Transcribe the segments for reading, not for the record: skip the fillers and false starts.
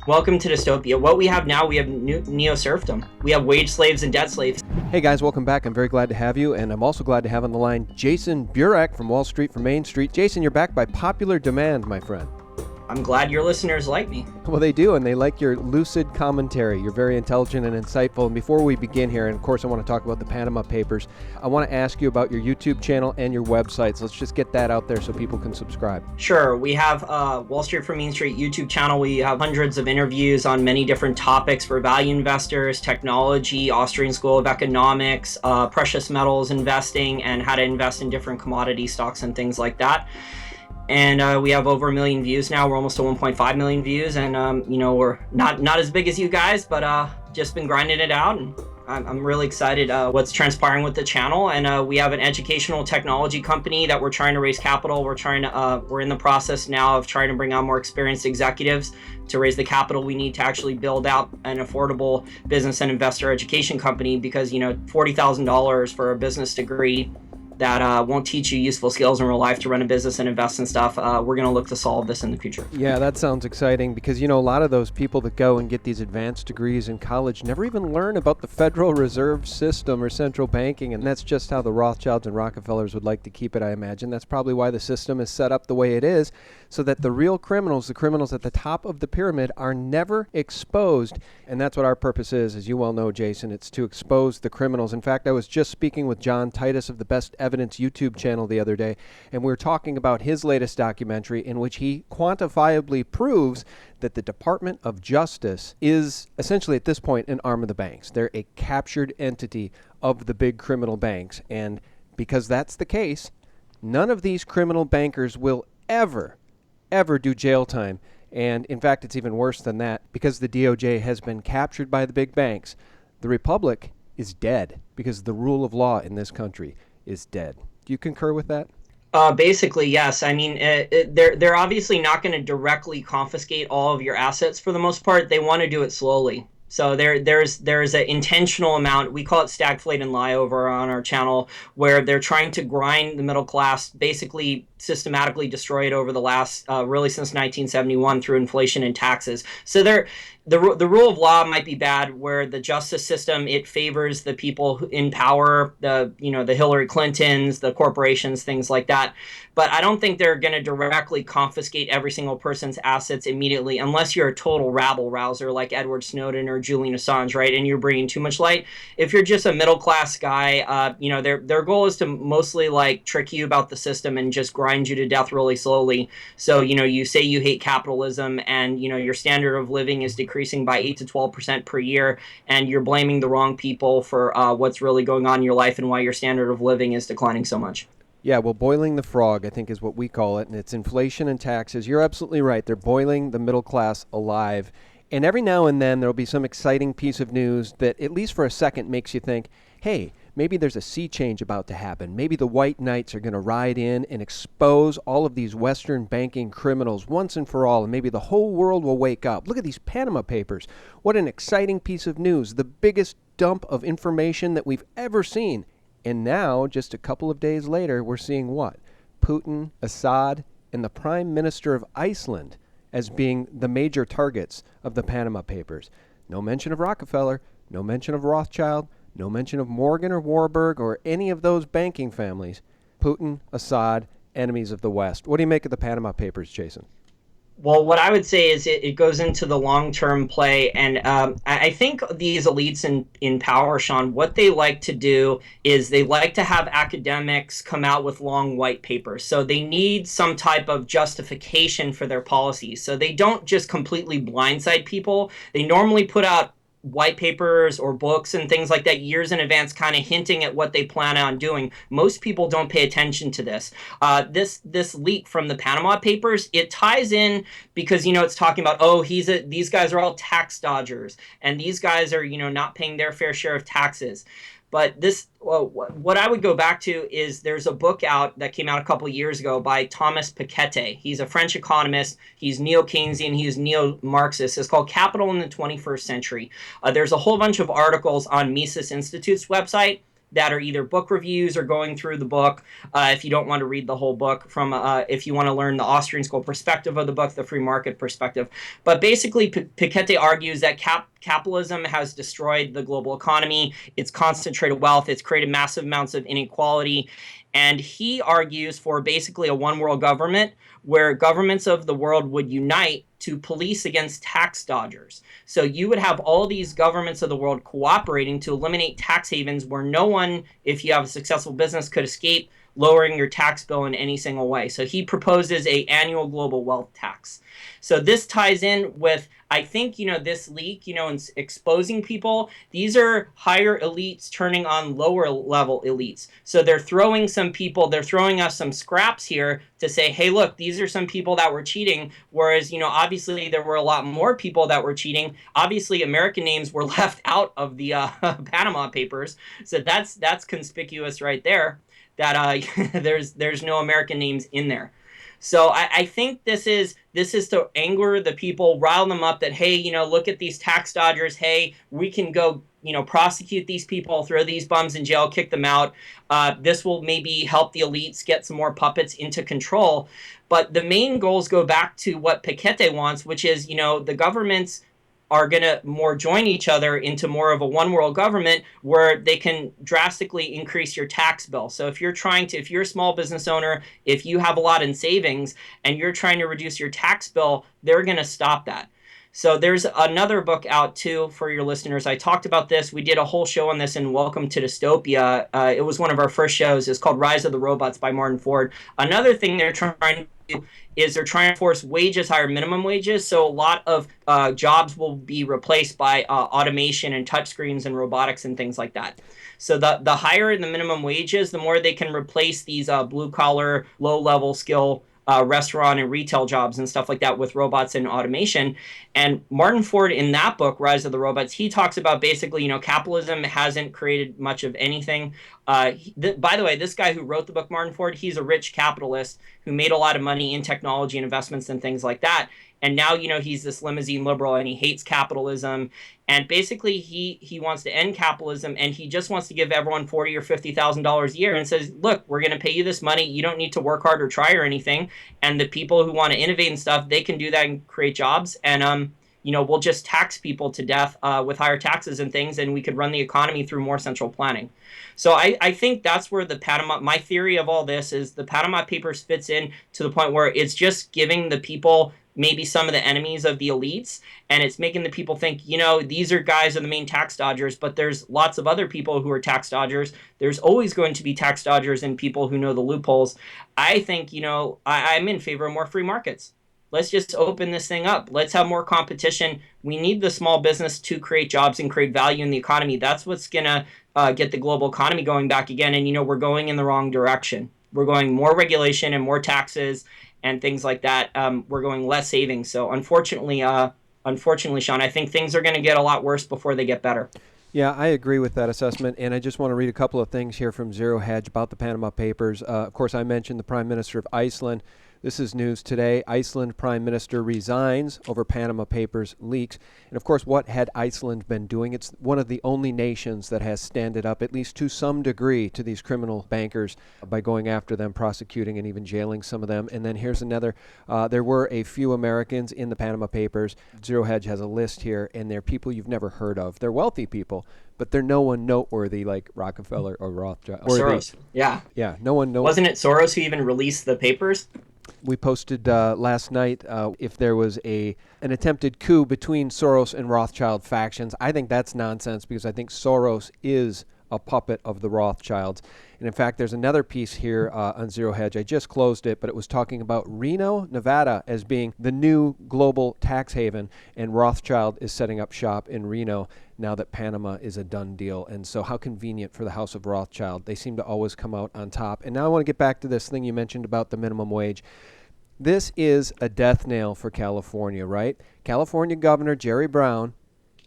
Welcome to dystopia. What we have now, we have neo-serfdom. We have wage slaves and debt slaves. Hey guys, welcome back. I'm very glad to have you, and I'm also glad to have on the line Jason Burack from Wall Street for Main Street. Jason, you're back by popular demand, my friend. I'm glad your listeners like me. Well, they do, and they like your lucid commentary. You're very intelligent and insightful. And before we begin here, and of course I want to talk about the Panama Papers, I want to ask you about your YouTube channel and your websites. Let's just get that out there so people can subscribe. Sure. We have Wall Street for Main Street YouTube channel. We have hundreds of interviews on many different topics for value investors, technology, Austrian School of Economics, precious metals investing, and how to invest in different commodity stocks and things like that. And we have over 1 million views now. We're almost to 1.5 million views, and we're not as big as you guys, but just been grinding it out, and I'm really excited what's transpiring with the channel. And we have an educational technology company that we're trying to raise capital. We're in the process now of trying to bring on more experienced executives to raise the capital we need to actually build out an affordable business and investor education company, because $40,000 for a business degree that won't teach you useful skills in real life to run a business and invest in stuff. We're going to look to solve this in the future. Yeah, that sounds exciting, because a lot of those people that go and get these advanced degrees in college never even learn about the Federal Reserve System or central banking, and that's just how the Rothschilds and Rockefellers would like to keep it, I imagine. That's probably why the system is set up the way it is, so that the real criminals, the criminals at the top of the pyramid, are never exposed. And that's what our purpose is, as you well know, Jason. It's to expose the criminals. In fact, I was just speaking with John Titus of the Best Evidence YouTube channel the other day, and we were talking about his latest documentary in which he quantifiably proves that the Department of Justice is essentially at this point an arm of the banks. They're a captured entity of the big criminal banks. And because that's the case, none of these criminal bankers will ever do jail time. And in fact, it's even worse than that, because the DOJ has been captured by the big banks. The Republic is dead, because the rule of law in this country is dead. Do you concur with that? Basically, yes. I mean, they're obviously not going to directly confiscate all of your assets for the most part. They want to do it slowly. So there's an intentional amount, we call it stagflate and lie over on our channel, where they're trying to grind the middle class, basically systematically destroy it over the last, really since 1971 through inflation and taxes. So the rule of law might be bad, where the justice system, it favors the people in power, the Hillary Clintons, the corporations, things like that. But I don't think they're going to directly confiscate every single person's assets immediately, unless you're a total rabble rouser like Edward Snowden or Julian Assange, right? And you're bringing too much light. If you're just a middle class guy, their goal is to mostly like trick you about the system and just grind you to death really slowly. So you say you hate capitalism, and your standard of living is decreasing by 8 to 12% per year, and you're blaming the wrong people for what's really going on in your life and why your standard of living is declining so much. Yeah, well, boiling the frog, I think, is what we call it, and it's inflation and taxes. You're absolutely right. They're boiling the middle class alive. And every now and then there'll be some exciting piece of news that, at least for a second, makes you think, hey, maybe there's a sea change about to happen. Maybe the white knights are going to ride in and expose all of these Western banking criminals once and for all, and maybe the whole world will wake up. Look at these Panama Papers. What an exciting piece of news. The biggest dump of information that we've ever seen. And now, just a couple of days later, we're seeing what? Putin, Assad, and the Prime Minister of Iceland as being the major targets of the Panama Papers. No mention of Rockefeller, no mention of Rothschild, no mention of Morgan or Warburg or any of those banking families. Putin, Assad, enemies of the West. What do you make of the Panama Papers, Jason? Well, what I would say is it goes into the long-term play, and I think these elites in power, Sean, what they like to do is they like to have academics come out with long white papers. So they need some type of justification for their policies. So they don't just completely blindside people. They normally put out white papers or books and things like that years in advance, kind of hinting at what they plan on doing. Most people don't pay attention to this. This leak from the Panama Papers, it ties in because, it's talking about, these guys are all tax dodgers, and these guys are, not paying their fair share of taxes. But what I would go back to is there's a book out that came out a couple of years ago by Thomas Piketty. He's a French economist. He's neo-Keynesian. He's neo-Marxist. It's called Capital in the 21st Century. There's a whole bunch of articles on Mises Institute's website that are either book reviews or going through the book. If you don't want to read the whole book, if you want to learn the Austrian school perspective of the book, the free market perspective. But basically, Piketty argues that capitalism has destroyed the global economy. It's concentrated wealth. It's created massive amounts of inequality. And he argues for basically a one world government where governments of the world would unite to police against tax dodgers. So you would have all these governments of the world cooperating to eliminate tax havens where no one, if you have a successful business, could escape lowering your tax bill in any single way. So he proposes a annual global wealth tax. So this ties in with, I think, this leak, and exposing people. These are higher elites turning on lower level elites. So they're throwing us some scraps here to say, hey, look, these are some people that were cheating. Whereas, obviously there were a lot more people that were cheating. Obviously, American names were left out of the Panama Papers. So that's conspicuous right there, that there's no American names in there. So I think this is to anger the people, rile them up that, hey, look at these tax dodgers. Hey, we can go, prosecute these people, throw these bums in jail, kick them out. This will maybe help the elites get some more puppets into control. But the main goals go back to what Piketty wants, which is, the governments are going to more join each other into more of a one world government where they can drastically increase your tax bill. So if you're a small business owner, if you have a lot in savings and you're trying to reduce your tax bill, they're going to stop that. So there's another book out too for your listeners. I talked about this. We did a whole show on this in Welcome to Dystopia. It was one of our first shows. It's called Rise of the Robots by Martin Ford. Another thing they're trying to do is they're trying to force wages higher, minimum wages. So a lot of jobs will be replaced by automation and touchscreens and robotics and things like that. So the higher the minimum wages, the more they can replace these blue collar, low level skill restaurant and retail jobs and stuff like that with robots and automation. And Martin Ford, in that book, Rise of the Robots, he talks about basically, capitalism hasn't created much of anything. By the way, this guy who wrote the book, Martin Ford, he's a rich capitalist who made a lot of money in technology and investments and things like that. And now, he's this limousine liberal and he hates capitalism. And basically, he wants to end capitalism and he just wants to give everyone $40,000 or $50,000 a year and says, look, we're going to pay you this money. You don't need to work hard or try or anything. And the people who want to innovate and stuff, they can do that and create jobs. And, we'll just tax people to death with higher taxes and things. And we could run the economy through more central planning. So I think that's where my theory of all this is the Panama Papers fits in to the point where it's just giving the people maybe some of the enemies of the elites, and it's making the people think, these are guys are the main tax dodgers, but there's lots of other people who are tax dodgers. There's always going to be tax dodgers and people who know the loopholes. I think, I'm in favor of more free markets. Let's just open this thing up. Let's have more competition. We need the small business to create jobs and create value in the economy. That's what's going to get the global economy going back again. And, we're going in the wrong direction. We're going more regulation and more taxes and things like that. We're going less savings. So unfortunately, Sean, I think things are going to get a lot worse before they get better. Yeah, I agree with that assessment, and I just want to read a couple of things here from Zero Hedge about the Panama Papers. Of course, I mentioned the Prime Minister of Iceland. This is news today. Iceland Prime Minister resigns over Panama Papers leaks. And of course, what had Iceland been doing? It's one of the only nations that has standed up, at least to some degree, to these criminal bankers by going after them, prosecuting, and even jailing some of them. And then here's another. There were a few Americans in the Panama Papers. Zero Hedge has a list here, and they're people you've never heard of. They're wealthy people, but they're no one noteworthy like Rockefeller or Rothschild. Or Soros. Yeah, no one knows. Wasn't it Soros who even released the papers? We posted last night if there was an attempted coup between Soros and Rothschild factions. I think that's nonsense because I think Soros is a puppet of the Rothschilds. And in fact, there's another piece here on Zero Hedge. I just closed it, but it was talking about Reno, Nevada as being the new global tax haven, and Rothschild is setting up shop in Reno now that Panama is a done deal. And so how convenient for the House of Rothschild. They seem to always come out on top. And now I want to get back to this thing you mentioned about the minimum wage. This is a death nail for California, right? California Governor Jerry Brown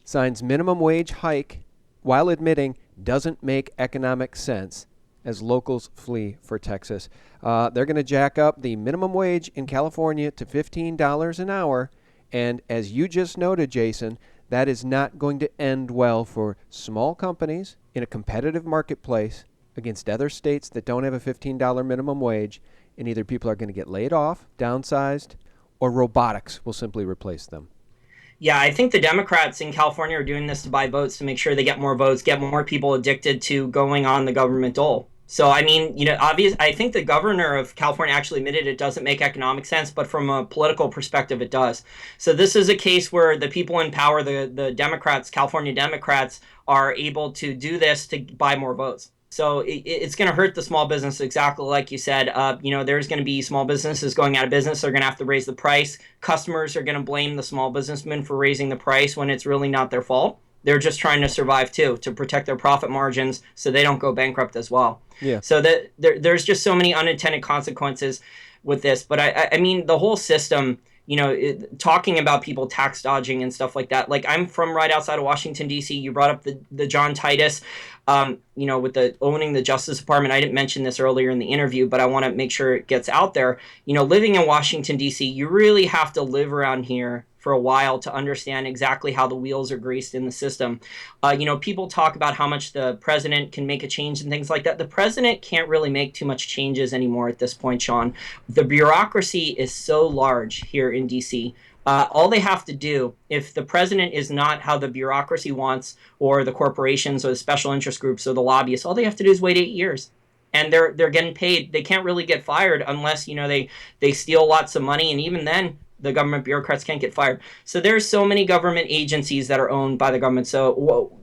signs minimum wage hike while admitting doesn't make economic sense as locals flee for Texas. They're going to jack up the minimum wage in California to $15 an hour. And as you just noted, Jason, that is not going to end well for small companies in a competitive marketplace against other states that don't have a $15 minimum wage, and either people are going to get laid off, downsized, or robotics will simply replace them. Yeah, I think the Democrats in California are doing this to buy votes to make sure they get more votes, get more people addicted to going on the government dole. So, I mean, I think the governor of California actually admitted it doesn't make economic sense, but from a political perspective, it does. So this is a case where the people in power, the Democrats, California Democrats, are able to do this to buy more votes. So it's going to hurt the small business, exactly like you said. There's going to be small businesses going out of business. They're going to have to raise the price. Customers are going to blame the small businessmen for raising the price when it's really not their fault. They're just trying to survive too, to protect their profit margins so they don't go bankrupt as well. Yeah. So that there's just so many unintended consequences with this. But I mean, the whole system, talking about people tax dodging and stuff like that. Like, I'm from right outside of Washington, D.C. You brought up the John Titus, with the owning the Justice Department. I didn't mention this earlier in the interview, but I want to make sure it gets out there. Living in Washington, D.C., you really have to live around here for a while to understand exactly how the wheels are greased in the system. People talk about how much the president can make a change and things like that. The president can't really make too much changes anymore at this point, Sean. The bureaucracy is so large here in D.C. All they have to do, if the president is not how the bureaucracy wants, or the corporations or the special interest groups or the lobbyists, all they have to do is wait 8 years. And they're getting paid. They can't really get fired unless, they steal lots of money. And even then, the government bureaucrats can't get fired. So there's so many government agencies that are owned by the government. So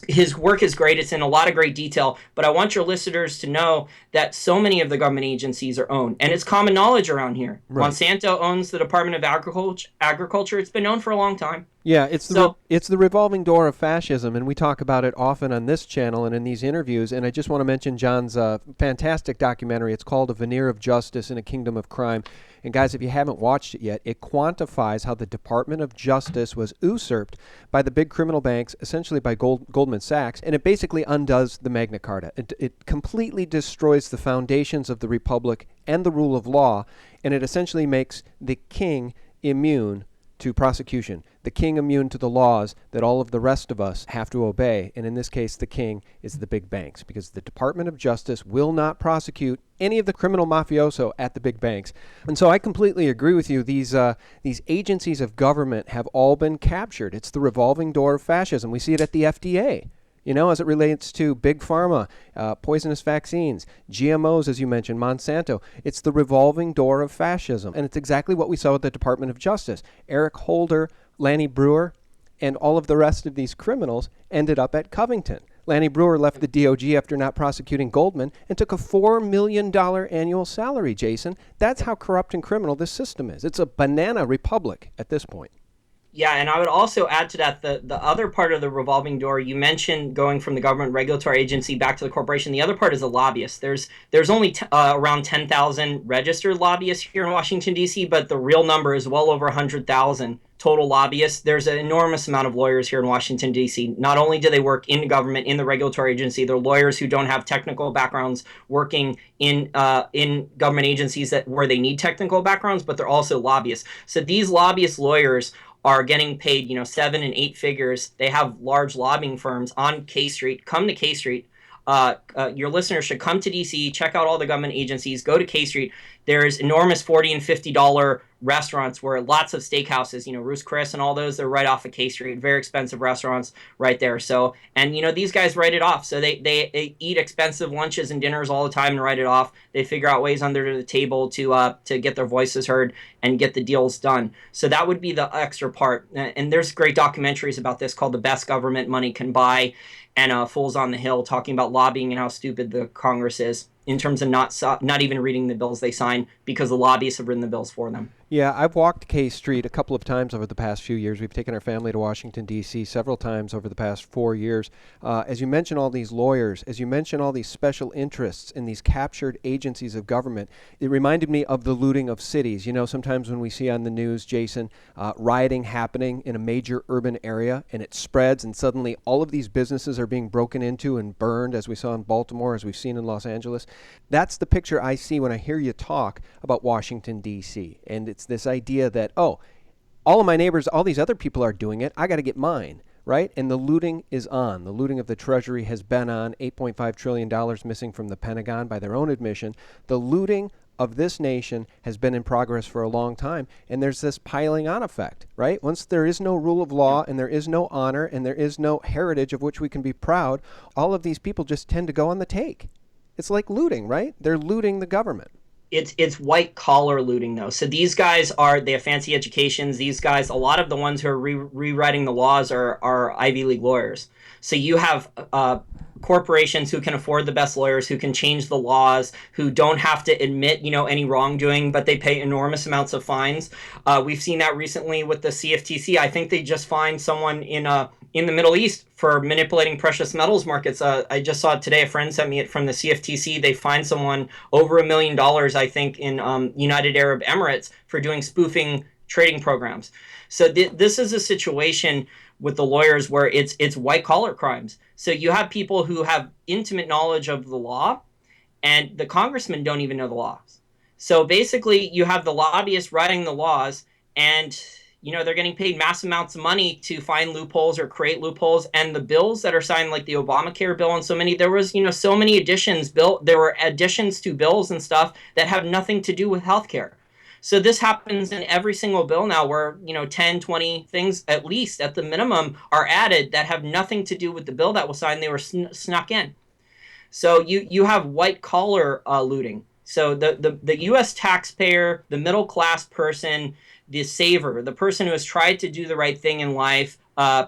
his work is great. It's in a lot of great detail. But I want your listeners to know that so many of the government agencies are owned. And it's common knowledge around here. Right. Monsanto owns the Department of Agriculture. It's been known for a long time. Yeah, it's the revolving door of fascism, and we talk about it often on this channel and in these interviews. And I just want to mention John's fantastic documentary. It's called A Veneer of Justice in a Kingdom of Crime. And guys, if you haven't watched it yet, it quantifies how the Department of Justice was usurped by the big criminal banks, essentially by Goldman Sachs, and it basically undoes the Magna Carta. It completely destroys the foundations of the Republic and the rule of law, and it essentially makes the king immune to prosecution, the king immune to the laws that all of the rest of us have to obey. And in this case, the king is the big banks, because the Department of Justice will not prosecute any of the criminal mafioso at the big banks. And so I completely agree with you. These agencies of government have all been captured. It's the revolving door of fascism. We see it at the FDA. As it relates to big pharma, poisonous vaccines, GMOs, as you mentioned, Monsanto. It's the revolving door of fascism. And it's exactly what we saw with the Department of Justice. Eric Holder, Lanny Breuer, and all of the rest of these criminals ended up at Covington. Lanny Breuer left the DOJ after not prosecuting Goldman and took a $4 million annual salary, Jason. That's how corrupt and criminal this system is. It's a banana republic at this point. Yeah, and I would also add to that the other part of the revolving door. You mentioned going from the government regulatory agency back to the corporation. The other part is the lobbyists. There's only around 10,000 registered lobbyists here in Washington, D.C., but the real number is well over 100,000 total lobbyists. There's an enormous amount of lawyers here in Washington, D.C. Not only do they work in government, in the regulatory agency, they're lawyers who don't have technical backgrounds working in government agencies where they need technical backgrounds, but they're also lobbyists. So these lobbyist lawyers are getting paid, 7 and 8 figures. They have large lobbying firms on K Street. Come to K Street. Your listeners should come to DC, check out all the government agencies, go to K Street. There's enormous $40 and $50 restaurants where lots of steakhouses, Ruth's Chris and all those, they're right off of K Street. Very expensive restaurants right there. So, and these guys write it off. So they eat expensive lunches and dinners all the time and write it off. They figure out ways under the table to get their voices heard and get the deals done. So that would be the extra part. And there's great documentaries about this called The Best Government Money Can Buy, and Fools on the Hill, talking about lobbying and how stupid the Congress is in terms of not even reading the bills they sign because the lobbyists have written the bills for them. Yeah, I've walked K Street a couple of times over the past few years. We've taken our family to Washington, D.C. several times over the past 4 years. As you mention all these lawyers, as you mention all these special interests in these captured agencies of government, it reminded me of the looting of cities. Sometimes when we see on the news, Jason, rioting happening in a major urban area, and it spreads, and suddenly all of these businesses are being broken into and burned, as we saw in Baltimore, as we've seen in Los Angeles. That's the picture I see when I hear you talk about Washington, D.C. And it's this idea that, all of my neighbors, all these other people are doing it, I got to get mine. right? And the looting is on. The looting of the Treasury has been on. $8.5 trillion missing from the Pentagon by their own admission. The looting of this nation has been in progress for a long time, and there's this piling on effect, right? Once there is no rule of law and there is no honor and there is no heritage of which we can be proud, all of these people just tend to go on the take. It's like looting, right? They're looting the government. It's white collar looting though. So these guys they have fancy educations. These guys, a lot of the ones who are rewriting the laws are Ivy League lawyers. So you have corporations who can afford the best lawyers, who can change the laws, who don't have to admit, any wrongdoing, but they pay enormous amounts of fines. We've seen that recently with the CFTC. I think they just fined someone in the Middle East for manipulating precious metals markets. I just saw it today. A friend sent me it from the CFTC. They fined someone over $1 million, I think, in United Arab Emirates for doing spoofing trading programs. So this is a situation with the lawyers where it's white collar crimes. So you have people who have intimate knowledge of the law, and the congressmen don't even know the laws. So basically, you have the lobbyists writing the laws, and they're getting paid mass amounts of money to find loopholes or create loopholes. And the bills that are signed, like the Obamacare bill and so many, there was, so many additions built. There were additions to bills and stuff that have nothing to do with healthcare. So this happens in every single bill now where, 10, 20 things, at least at the minimum, are added that have nothing to do with the bill that was signed. They were snuck in. So you have white collar looting. So the U.S. taxpayer, the middle class person, the saver, the person who has tried to do the right thing in life,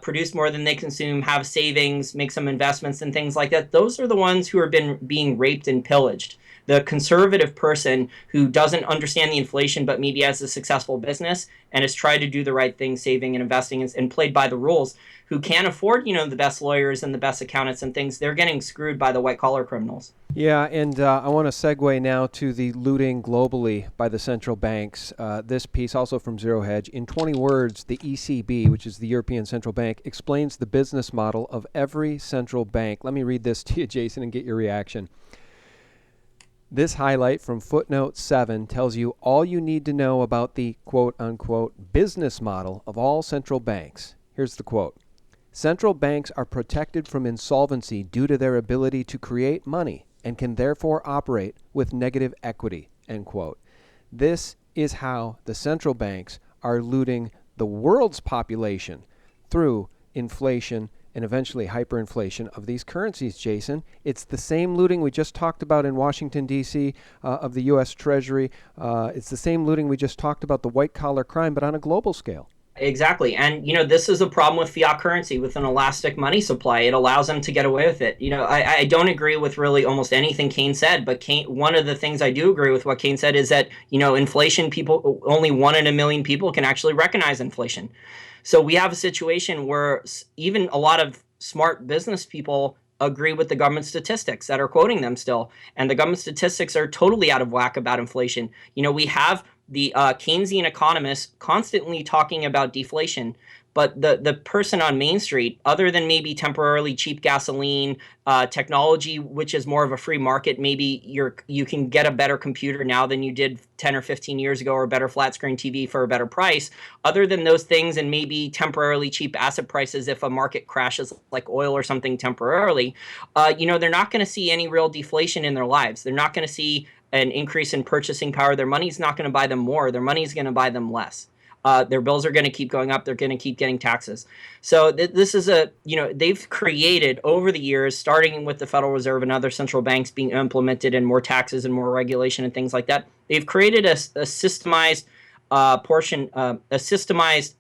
produce more than they consume, have savings, make some investments and things like that. Those are the ones who are being raped and pillaged. The conservative person who doesn't understand the inflation but maybe has a successful business and has tried to do the right thing, saving and investing and played by the rules, who can't afford, the best lawyers and the best accountants and things, they're getting screwed by the white-collar criminals. Yeah, and I want to segue now to the looting globally by the central banks. This piece, also from Zero Hedge, in 20 words, the ECB, which is the European Central Bank, explains the business model of every central bank. Let me read this to you, Jason, and get your reaction. This highlight from footnote 7 tells you all you need to know about the quote-unquote business model of all central banks. Here's the quote. Central banks are protected from insolvency due to their ability to create money and can therefore operate with negative equity, end quote. This is how the central banks are looting the world's population through inflation and eventually hyperinflation of these currencies, Jason. It's the same looting we just talked about in Washington, D.C. Of the U.S. Treasury. It's the same looting we just talked about, the white-collar crime, but on a global scale. Exactly. And, this is a problem with fiat currency, with an elastic money supply. It allows them to get away with it. I don't agree with really almost anything Keynes said, but one of the things I do agree with what Keynes said is that, inflation, only 1 in a million people can actually recognize inflation. So we have a situation where even a lot of smart business people agree with the government statistics that are quoting them still. And the government statistics are totally out of whack about inflation. We have the Keynesian economists constantly talking about deflation. But the person on Main Street, other than maybe temporarily cheap gasoline, technology, which is more of a free market, maybe you can get a better computer now than you did 10 or 15 years ago, or a better flat screen TV for a better price. Other than those things, and maybe temporarily cheap asset prices if a market crashes like oil or something temporarily, they're not going to see any real deflation in their lives. They're not going to see an increase in purchasing power. Their money's not going to buy them more. Their money's going to buy them less. Their bills are going to keep going up. They're going to keep getting taxes. So this is they've created over the years, starting with the Federal Reserve and other central banks being implemented, and more taxes and more regulation and things like that. They've created a systemized a systemized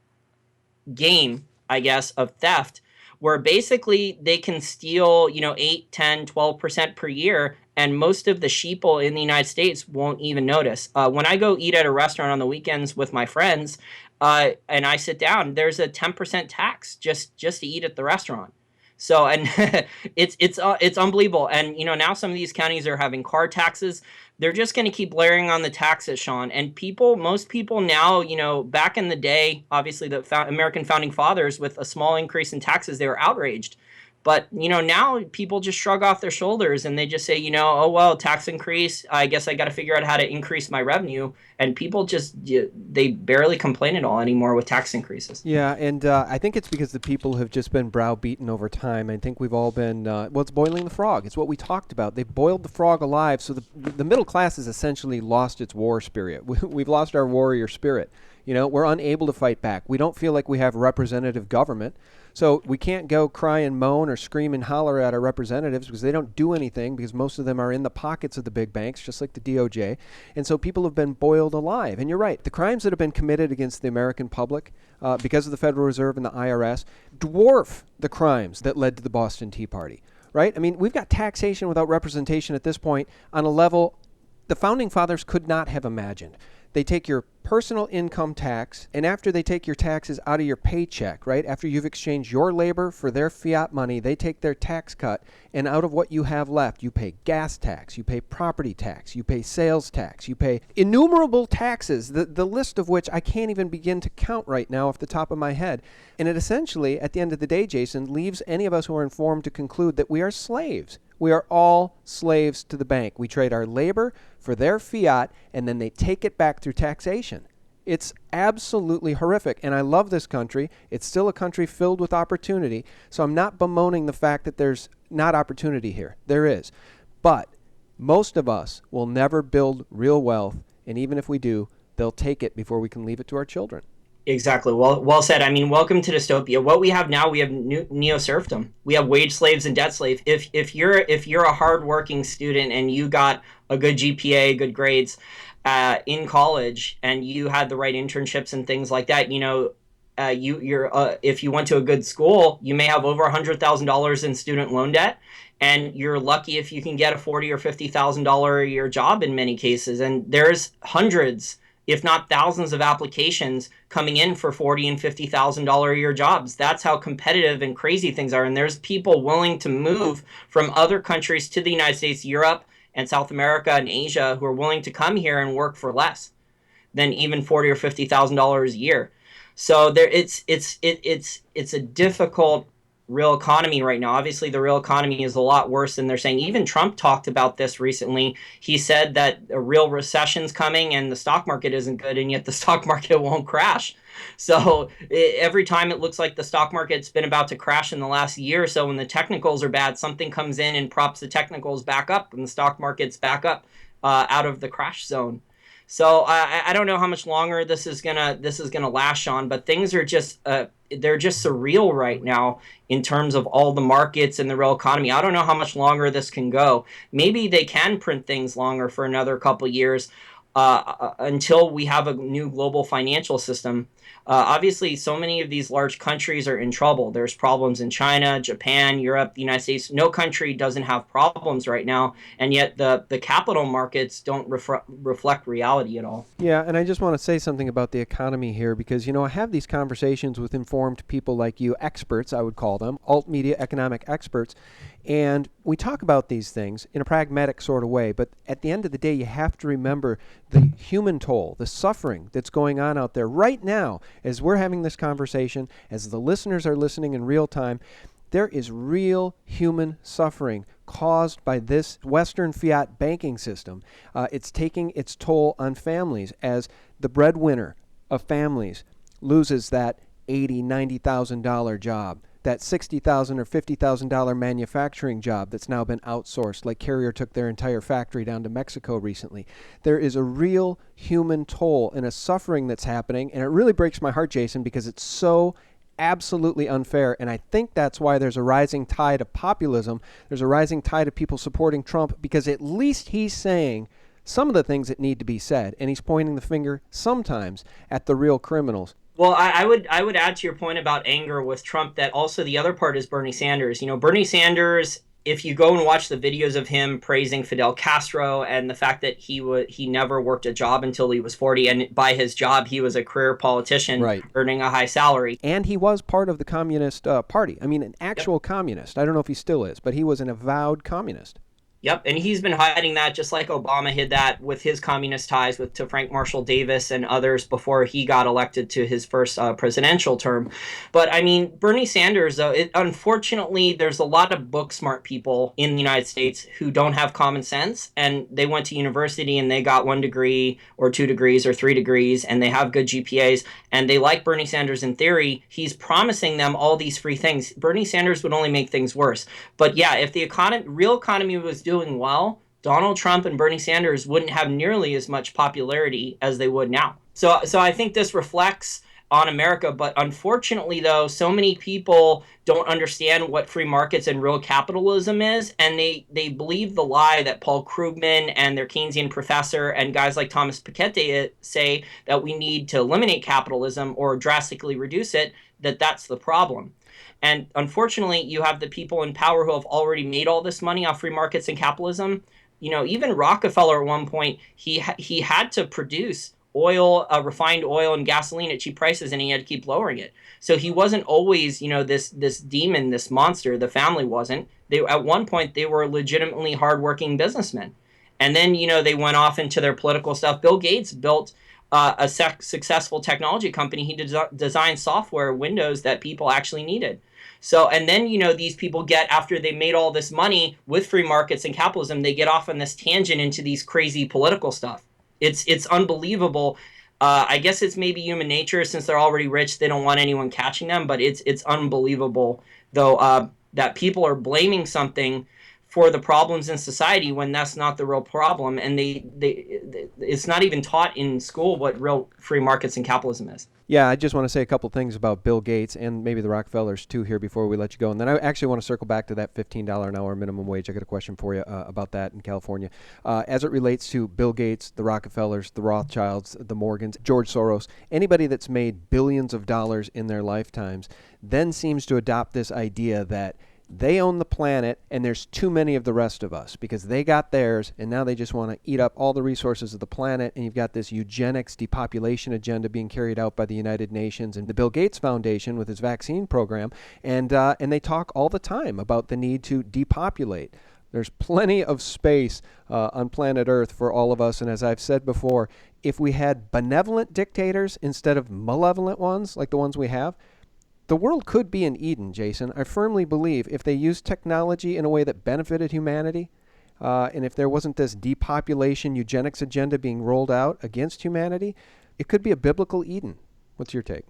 game, I guess, of theft, where basically they can steal, 8, 10, 12% per year. And most of the sheeple in the United States won't even notice. When I go eat at a restaurant on the weekends with my friends, and I sit down, there's a 10% tax just to eat at the restaurant. So, and it's unbelievable. And now some of these counties are having car taxes. They're just going to keep layering on the taxes, Sean. And most people now, back in the day, obviously the American founding fathers, with a small increase in taxes, they were outraged. But, now people just shrug off their shoulders and they just say, oh, well, tax increase. I guess I got to figure out how to increase my revenue. And people they barely complain at all anymore with tax increases. Yeah, and I think it's because the people have just been browbeaten over time. I think we've all been, it's boiling the frog. It's what we talked about. They've boiled the frog alive. So the middle class has essentially lost its war spirit. We've lost our warrior spirit. We're unable to fight back. We don't feel like we have representative government. So we can't go cry and moan or scream and holler at our representatives because they don't do anything, because most of them are in the pockets of the big banks, just like the DOJ. And so people have been boiled alive. And you're right. The crimes that have been committed against the American public because of the Federal Reserve and the IRS dwarf the crimes that led to the Boston Tea Party, right? I mean, we've got taxation without representation at this point on a level the Founding Fathers could not have imagined. They take your personal income tax, and after they take your taxes out of your paycheck, right, after you've exchanged your labor for their fiat money, they take their tax cut, and out of what you have left, you pay gas tax, you pay property tax, you pay sales tax, you pay innumerable taxes, the list of which I can't even begin to count right now off the top of my head. And it essentially, at the end of the day, Jason, leaves any of us who are informed to conclude that we are slaves. We are all slaves to the bank. We trade our labor for their fiat, and then they take it back through taxation. It's absolutely horrific, and I love this country. It's still a country filled with opportunity, so I'm not bemoaning the fact that there's not opportunity here. There is. But most of us will never build real wealth, and even if we do, they'll take it before we can leave it to our children. Exactly. Well said. I mean, welcome to dystopia. What we have now, we have neo-serfdom. We have wage slaves and debt slaves. If you're a hardworking student and you got a good GPA, good grades in college, and you had the right internships and things like that, if you went to a good school, you may have over $100,000 in student loan debt, and you're lucky if you can get a $40,000 or $50,000 a year job in many cases. And there's hundreds, if not thousands, of applications coming in for $40,000 and $50,000 a year jobs. That's how competitive and crazy things are. And there's people willing to move from other countries to the United States, Europe, and South America and Asia, who are willing to come here and work for less than even $40,000 or $50,000 a year. So it's a difficult real economy right now. Obviously, the real economy is a lot worse than they're saying. Even Trump talked about this recently. He said that a real recession's coming and the stock market isn't good, and yet the stock market won't crash. So every time it looks like the stock market's been about to crash in the last year or so, when the technicals are bad, something comes in and props the technicals back up, and the stock market's back up out of the crash zone. So I don't know how much longer this is gonna last, Sean, but things are just they're just surreal right now in terms of all the markets and the real economy. I don't know how much longer this can go. Maybe they can print things longer for another couple years until we have a new global financial system. Obviously, so many of these large countries are in trouble. There's problems in China, Japan, Europe, the United States. No country doesn't have problems right now, and yet the capital markets don't reflect reality at all. Yeah, and I just want to say something about the economy here because, I have these conversations with informed people like you, experts, I would call them, alt-media economic experts, and we talk about these things in a pragmatic sort of way, but at the end of the day, you have to remember the human toll, the suffering that's going on out there right now as we're having this conversation, as the listeners are listening in real time. There is real human suffering caused by this Western fiat banking system. It's taking its toll on families as the breadwinner of families loses that $80,000, $90,000 job, that $60,000 or $50,000 manufacturing job that's now been outsourced, like Carrier took their entire factory down to Mexico recently. There is a real human toll and a suffering that's happening, and it really breaks my heart, Jason, because it's so absolutely unfair, and I think that's why there's a rising tide of populism. There's a rising tide of people supporting Trump, because at least he's saying some of the things that need to be said, and he's pointing the finger sometimes at the real criminals. Well, I would add to your point about anger with Trump that also the other part is Bernie Sanders. Bernie Sanders, if you go and watch the videos of him praising Fidel Castro and the fact that he never worked a job until he was 40, and by his job he was a career politician, right, earning a high salary. And he was part of the Communist Party. I mean, an actual communist. I don't know if he still is, but he was an avowed communist. Yep, and he's been hiding that just like Obama hid that with his communist ties with to Frank Marshall Davis and others before he got elected to his first presidential term. But I mean, Bernie Sanders, though, unfortunately, there's a lot of book smart people in the United States who don't have common sense, and they went to university and they got 1 degree or 2 degrees or 3 degrees, and they have good GPAs, and they like Bernie Sanders in theory. He's promising them all these free things. Bernie Sanders would only make things worse. But yeah, if the real economy was doing well, Donald Trump and Bernie Sanders wouldn't have nearly as much popularity as they would now. So I think this reflects on America. But unfortunately, though, so many people don't understand what free markets and real capitalism is, and they believe the lie that Paul Krugman and their Keynesian professor and guys like Thomas Piketty say that we need to eliminate capitalism or drastically reduce it. That's the problem. And unfortunately, you have the people in power who have already made all this money off free markets and capitalism. You know, even Rockefeller at one point, he had to produce oil, refined oil and gasoline at cheap prices, and he had to keep lowering it. So he wasn't always, this demon, this monster. The family wasn't. They at one point they were legitimately hardworking businessmen, and then they went off into their political stuff. Bill Gates built a successful technology company. He designed software, Windows, that people actually needed. So, and then, these people get, after they made all this money with free markets and capitalism, they get off on this tangent into these crazy political stuff. It's unbelievable. I guess it's maybe human nature. Since they're already rich, they don't want anyone catching them. But it's unbelievable, though, that people are blaming something for the problems in society when that's not the real problem, and they it's not even taught in school what real free markets and capitalism is. Yeah, I just want to say a couple things about Bill Gates and maybe the Rockefellers too here before we let you go. And then I actually want to circle back to that $15 an hour minimum wage. I got a question for you about that in California. As it relates to Bill Gates, the Rockefellers, the Rothschilds, the Morgans, George Soros, anybody that's made billions of dollars in their lifetimes then seems to adopt this idea that they own the planet and there's too many of the rest of us because they got theirs and now they just want to eat up all the resources of the planet. And you've got this eugenics depopulation agenda being carried out by the United Nations and the Bill Gates Foundation with his vaccine program. And they talk all the time about the need to depopulate. There's plenty of space on planet Earth for all of us. And as I've said before, if we had benevolent dictators instead of malevolent ones like the ones we have, the world could be an Eden, Jason. I firmly believe if they used technology in a way that benefited humanity, and if there wasn't this depopulation eugenics agenda being rolled out against humanity, it could be a biblical Eden. What's your take?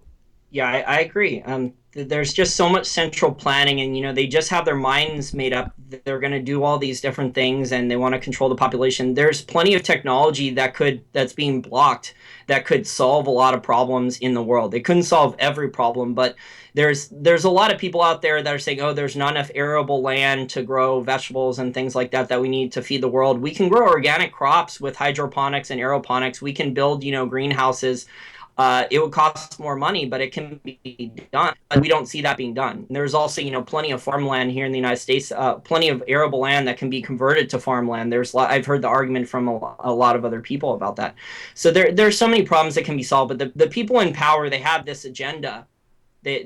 Yeah, I agree. There's just so much central planning, and they just have their minds made up that they're going to do all these different things, and they want to control the population. There's plenty of technology that's being blocked that could solve a lot of problems in the world. They couldn't solve every problem, but there's a lot of people out there that are saying, oh, there's not enough arable land to grow vegetables and things like that we need to feed the world. We can grow organic crops with hydroponics and aeroponics. We can build, greenhouses. It would cost more money, but it can be done. But we don't see that being done. And there's also, plenty of farmland here in the United States, plenty of arable land that can be converted to farmland. I've heard the argument from a lot of other people about that. So there's so many problems that can be solved. But the people in power, they have this agenda. They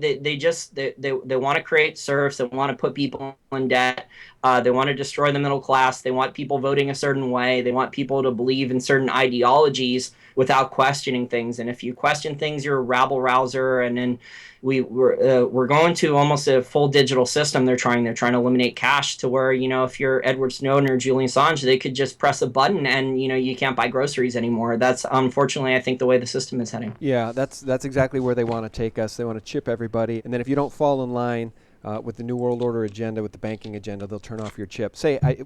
want to create serfs. They want to put people in debt. They want to destroy the middle class. They want people voting a certain way. They want people to believe in certain ideologies without questioning things. And if you question things, you're a rabble rouser. And then we're going to almost a full digital system. They're trying to eliminate cash to where, if you're Edward Snowden or Julian Assange, they could just press a button and, you can't buy groceries anymore. That's unfortunately, I think, the way the system is heading. Yeah, that's exactly where they want to take us. They want to chip everybody. And then if you don't fall in line with the New World Order agenda, with the banking agenda, they'll turn off your chip.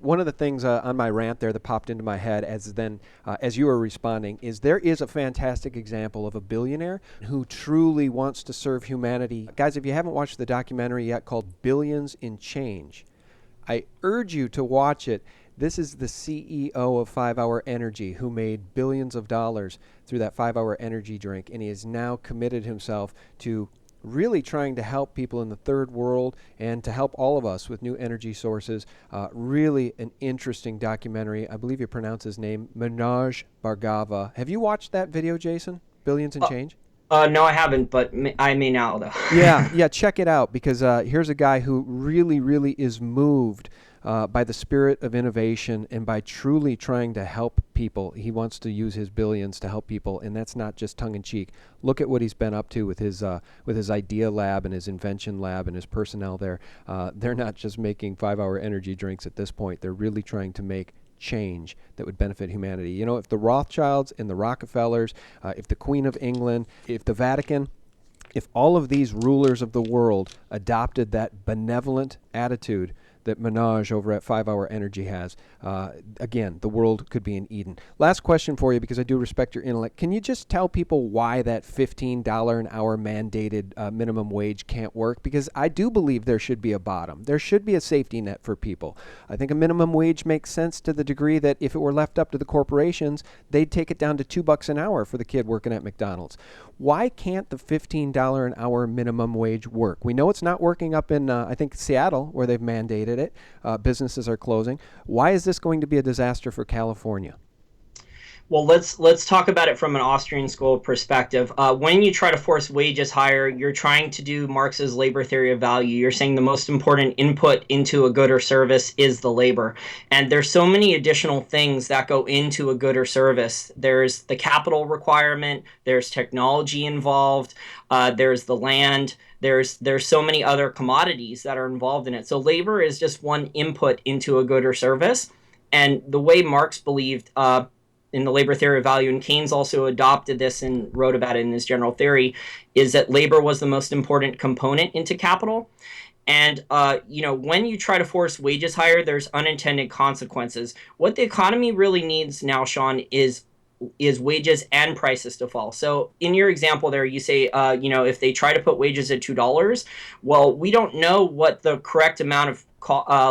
One of the things on my rant there that popped into my head as you were responding is there is a fantastic example of a billionaire who truly wants to serve humanity. Guys, if you haven't watched the documentary yet called Billions in Change, I urge you to watch it. This is the CEO of 5 Hour Energy who made billions of dollars through that 5 Hour Energy drink, and he has now committed himself to really trying to help people in the third world and to help all of us with new energy sources. Really an interesting documentary. I believe you pronounce his name, Manoj Bhargava. Have you watched that video, Jason? Billions and Change? No, I haven't, but I may now, though. Yeah, check it out because here's a guy who really, really is moved by the spirit of innovation and by truly trying to help people. He wants to use his billions to help people, and that's not just tongue-in-cheek. Look at what he's been up to with his idea lab and his invention lab and his personnel there. They're not just making 5-hour energy drinks at this point. They're really trying to make change that would benefit humanity. You know, if the Rothschilds and the Rockefellers, if the Queen of England, if the Vatican, if all of these rulers of the world adopted that benevolent attitude that Minaj over at 5-Hour Energy has, again, the world could be in Eden. Last question for you, because I do respect your intellect. Can you just tell people why that $15 an hour mandated minimum wage can't work? Because I do believe there should be a bottom. There should be a safety net for people. I think a minimum wage makes sense to the degree that if it were left up to the corporations, they'd take it down to $2 an hour for the kid working at McDonald's. Why can't the $15 an hour minimum wage work? We know it's not working up in, I think, Seattle, where they've mandated it. Businesses are closing. Why is this going to be a disaster for California? Well, let's talk about it from an Austrian school perspective. When you try to force wages higher, you're trying to do Marx's labor theory of value. You're saying the most important input into a good or service is the labor. And there's so many additional things that go into a good or service. There's the capital requirement, there's technology involved, there's the land, there's so many other commodities that are involved in it. So labor is just one input into a good or service. And the way Marx believed in the labor theory of value, and Keynes also adopted this and wrote about it in his general theory, is that labor was the most important component into capital. And, when you try to force wages higher, there's unintended consequences. What the economy really needs now, Sean, is wages and prices to fall. So in your example there, you say, if they try to put wages at $2, well, we don't know what the correct amount of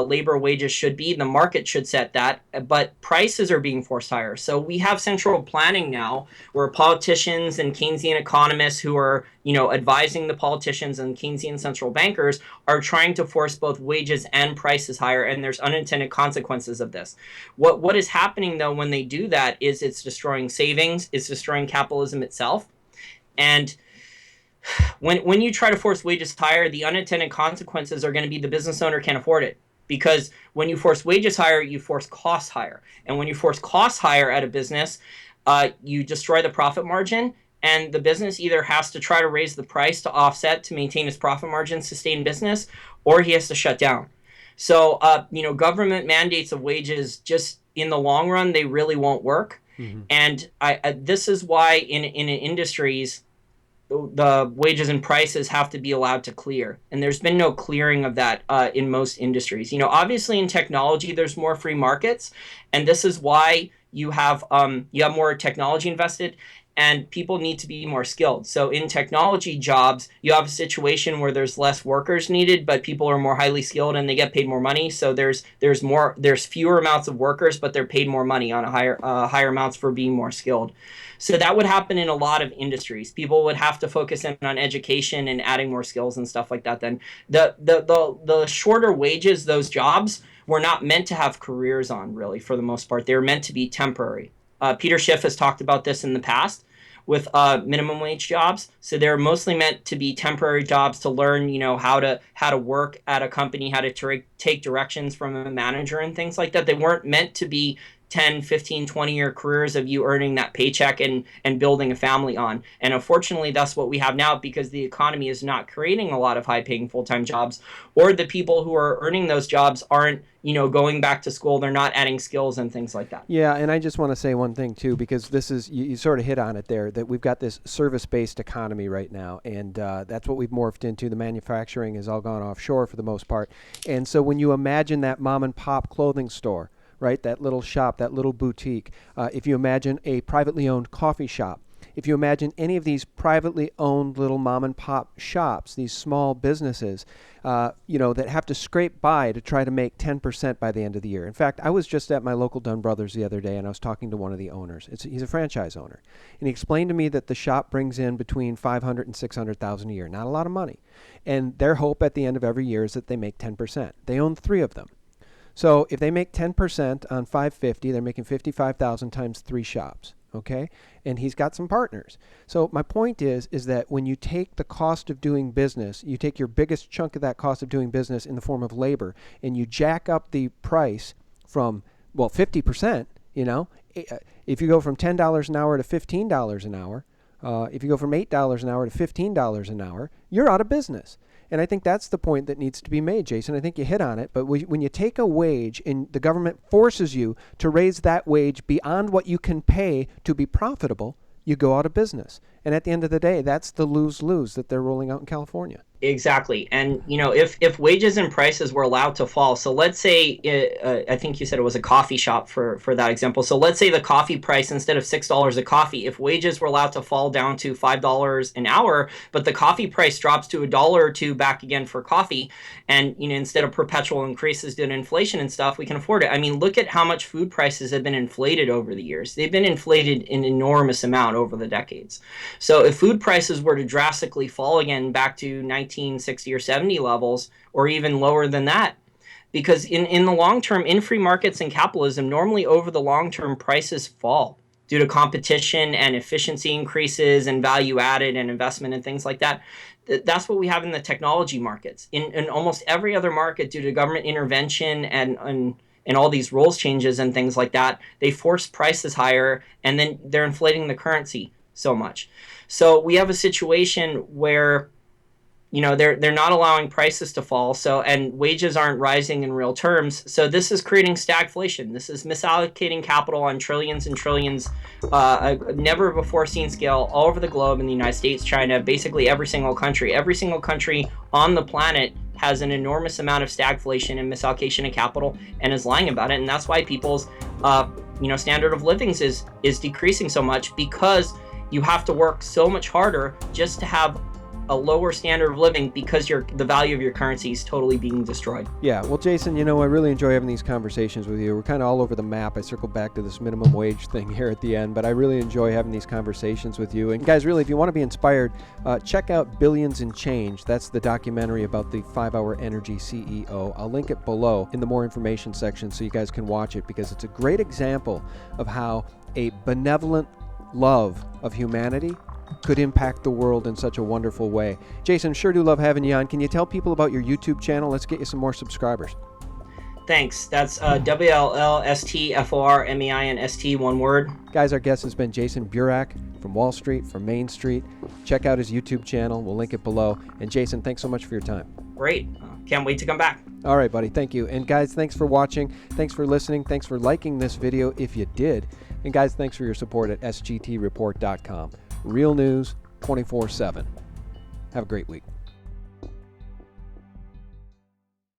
labor wages should be. The market should set that, but prices are being forced higher. So we have central planning now where politicians and Keynesian economists who are, advising the politicians and Keynesian central bankers are trying to force both wages and prices higher, and there's unintended consequences of this. What is happening, though, when they do that is it's destroying savings, it's destroying capitalism itself. And when you try to force wages higher, the unintended consequences are going to be the business owner can't afford it. Because when you force wages higher, you force costs higher. And when you force costs higher at a business, you destroy the profit margin. And the business either has to try to raise the price to offset to maintain its profit margin, sustain business, or he has to shut down. So, government mandates of wages, just in the long run, they really won't work. Mm-hmm. And this is why in industries, the wages and prices have to be allowed to clear. And there's been no clearing of that in most industries. Obviously in technology, there's more free markets. And this is why you have more technology invested and people need to be more skilled. So in technology jobs, you have a situation where there's less workers needed, but people are more highly skilled and they get paid more money. So there's fewer amounts of workers, but they're paid more money on a higher amounts for being more skilled. So that would happen in a lot of industries. People would have to focus in on education and adding more skills and stuff like that. Then the shorter wages, those jobs were not meant to have careers on, really, for the most part. They were meant to be temporary. Peter Schiff has talked about this in the past with minimum wage jobs. So they're mostly meant to be temporary jobs to learn, how to work at a company, how to take directions from a manager and things like that. They weren't meant to be 10, 15, 20-year careers of you earning that paycheck and building a family on. And unfortunately, that's what we have now because the economy is not creating a lot of high-paying full-time jobs, or the people who are earning those jobs aren't, going back to school. They're not adding skills and things like that. Yeah, and I just want to say one thing, too, because this is, you sort of hit on it there, that we've got this service-based economy right now, and that's what we've morphed into. The manufacturing has all gone offshore for the most part. And so when you imagine that mom-and-pop clothing store, right, that little shop, that little boutique. If you imagine a privately owned coffee shop, if you imagine any of these privately owned little mom and pop shops, these small businesses, that have to scrape by to try to make 10% by the end of the year. In fact, I was just at my local Dunn Brothers the other day, and I was talking to one of the owners. He's a franchise owner, and he explained to me that the shop brings in between $500,000 and $600,000 a year. Not a lot of money, and their hope at the end of every year is that they make 10%. They own 3 of them. So if they make 10% on 550, they're making 55,000 times 3 shops. okay? And he's got some partners. So my point is that when you take the cost of doing business, you take your biggest chunk of that cost of doing business in the form of labor, and you jack up the price from, well, 50%, you know, if you go from $10 an hour to $15 an hour, if you go from $8 an hour to $15 an hour, you're out of business. And I think that's the point that needs to be made, Jason. I think you hit on it. But when you take a wage and the government forces you to raise that wage beyond what you can pay to be profitable, you go out of business. And at the end of the day, that's the lose-lose that they're rolling out in California. Exactly. And, you know, if wages and prices were allowed to fall, so let's say, I think you said it was a coffee shop for that example. So let's say the coffee price, instead of $6 a coffee, if wages were allowed to fall down to $5 an hour, but the coffee price drops to $1 or $2 back again for coffee, and, you know, instead of perpetual increases due to inflation and stuff, we can afford it. I mean, look at how much food prices have been inflated over the years. They've been inflated an enormous amount over the decades. So if food prices were to drastically fall again back to 1960 or 70 levels, or even lower than that, because in the long term, in free markets and capitalism, normally over the long term, prices fall due to competition and efficiency increases and value added and investment and things like that. That's what we have in the technology markets. In almost every other market, due to government intervention and all these rules changes and things like that, they force prices higher, and then they're inflating the currency so much. So we have a situation where, you know, they're not allowing prices to fall, so, and wages aren't rising in real terms. So this is creating stagflation. This is misallocating capital on trillions and trillions, never before seen scale all over the globe, in the United States, China, basically every single country on the planet has an enormous amount of stagflation and misallocation of capital and is lying about it. And that's why people's standard of living is decreasing so much, because you have to work so much harder just to have a lower standard of living, because the value of your currency is totally being destroyed. Yeah, well, Jason, you know, I really enjoy having these conversations with you. We're kind of all over the map. I circled back to this minimum wage thing here at the end, but I really enjoy having these conversations with you. And guys, really, if you want to be inspired, check out Billions in Change. That's the documentary about the 5-Hour Energy CEO. I'll link it below in the more information section so you guys can watch it, because it's a great example of how a benevolent love of humanity could impact the world in such a wonderful way. Jason, sure do love having you on. Can you tell people about your YouTube channel? Let's get you some more subscribers. Thanks. That's WLLSTFORMEINST, one word. Guys, our guest has been Jason Burack from Wall Street, from Main Street. Check out his YouTube channel. We'll link it below. And Jason, thanks so much for your time. Great. Can't wait to come back. All right, buddy. Thank you. And guys, thanks for watching. Thanks for listening. Thanks for liking this video if you did. And guys, thanks for your support at sgtreport.com. Real news 24/7. Have a great week.